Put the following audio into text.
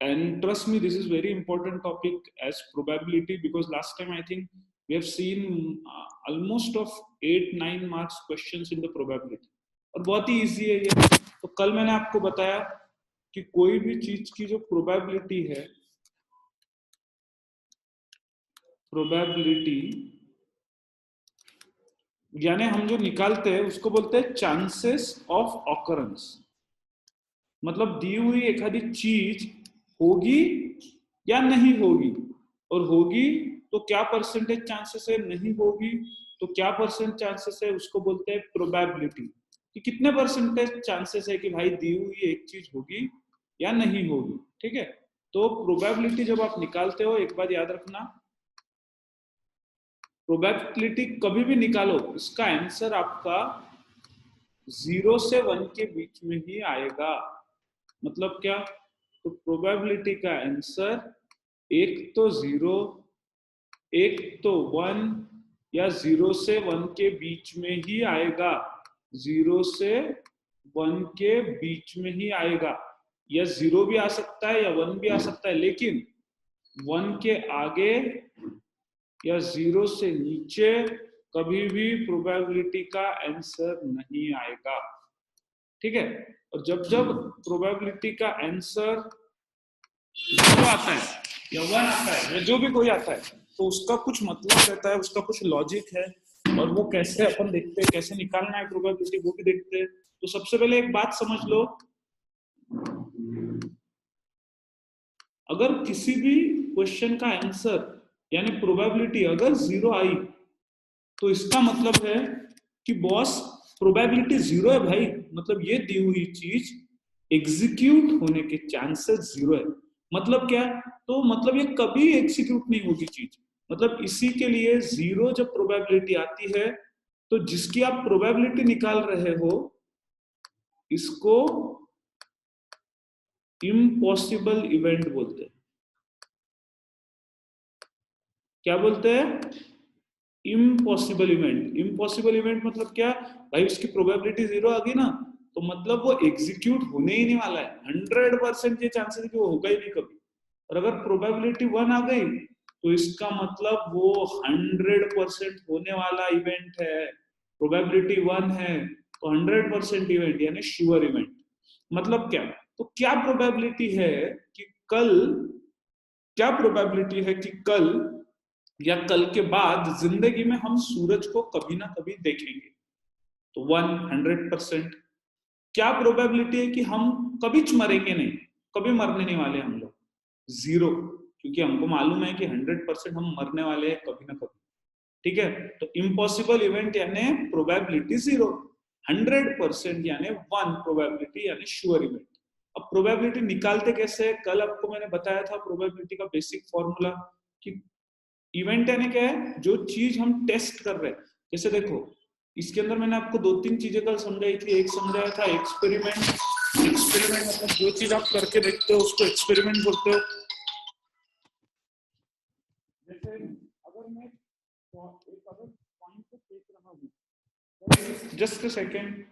And trust me, this is very important topic as probability, because last time I think we have seen almost of 8-9 marks questions in the probability, और बहुत ही easy है ये. तो कल मैंने आपको बताया कि कोई भी चीज की जो probability है, probability यानी हम जो निकालते हैं उसको बोलते हैं चांसेस ऑफ ऑकरेंस. मतलब दी हुई एखादी चीज होगी या नहीं होगी, और होगी तो क्या परसेंटेज चांसेस है, नहीं होगी तो क्या परसेंट चांसेस है, उसको बोलते हैं प्रोबेबिलिटी. कि कितने परसेंटेज चांसेस है कि भाई दी हुई एक चीज होगी या नहीं होगी. ठीक है. तो प्रोबेबिलिटी जब आप निकालते हो, एक बात याद रखना, प्रोबेबिलिटी कभी भी निकालो, इसका आंसर आपका 0 से 1 के बीच में ही आएगा. मतलब क्या? तो प्रोबेबिलिटी का आंसर एक तो 0, एक तो 1, या 0 से 1 के बीच में ही आएगा. 0 से 1 के बीच में ही आएगा. या 0 भी आ सकता है या 1 भी आ सकता है, लेकिन 1 के आगे या 0 से नीचे कभी भी प्रोबेबिलिटी का आंसर नहीं आएगा. ठीक है. और जब जब प्रोबेबिलिटी का आंसर 0 आता है या 1 आता है या जो भी कोई आता है, तो उसका कुछ मतलब रहता है, उसका कुछ लॉजिक है, और वो कैसे अपन देखते हैं, कैसे निकालना है प्रोबेबिलिटी, वो भी देखते हैं. तो सबसे पहले एक बात समझ लो, अगर किसी भी क्वेश्चन का आंसर यानी प्रोबेबिलिटी अगर 0 आई, तो इसका मतलब है कि बॉस प्रोबेबिलिटी 0 है भाई. मतलब ये दी हुई चीज एग्जीक्यूट होने के चांसेस 0 है. मतलब क्या? तो मतलब ये कभी एग्जीक्यूट नहीं होगी चीज. मतलब इसी के लिए 0 जब प्रोबेबिलिटी आती है, तो जिसकी आप प्रोबेबिलिटी निकाल रहे हो, इसको इम्पॉसिबल इवेंट बोलते हैं. क्या बोलते हैं? Impossible event. इम्पॉसिबल इवेंट मतलब क्या? भाई उसकी प्रोबेबिलिटी 0 आ गई ना, तो मतलब वो एग्जीक्यूट होने ही नहीं वाला है. 100% ये चांसेस है कि वो होगा ही नहीं कभी. और अगर प्रोबेबिलिटी 1 आ गई, तो इसका मतलब वो 100% होने वाला इवेंट है. प्रोबेबिलिटी 1 है तो 100% इवेंट यानी श्योर इवेंट. मतलब क्या? तो क्या प्रोबेबिलिटी है कि कल, क्या प्रोबेबिलिटी है कि कल या कल के बाद जिंदगी में हम सूरज को कभी ना कभी देखेंगे? तो 100%. क्या प्रोबेबिलिटी है कि हम कभी मरेंगे नहीं, कभी मरने नहीं वाले हम लोग? 0, क्योंकि हमको मालूम है कि 100% हम मरने वाले हैं कभी ना कभी. ठीक है. तो इम्पॉसिबल इवेंट यानी प्रोबेबिलिटी 0, 100% यानी 1 प्रोबेबिलिटी यानी श्योर इवेंट. अब प्रोबेबिलिटी निकालते कैसे? कल आपको मैंने बताया था प्रोबेबिलिटी का बेसिक फॉर्मूला, कि इवेंट यानी क्या है? जो चीज हम टेस्ट कर रहे हैं. जैसे देखो, इसके अंदर मैंने आपको 2-3 चीजें कल समझाई थी. एक समझाया था एक्सपेरिमेंट. एक्सपेरिमेंट मतलब जो चीज आप करके देखते हो उसको एक्सपेरिमेंट बोलते हो. जैसे अगर मैं एक अगर पॉइंट को देख रहा हूँ, जस्ट अ सेकेंड,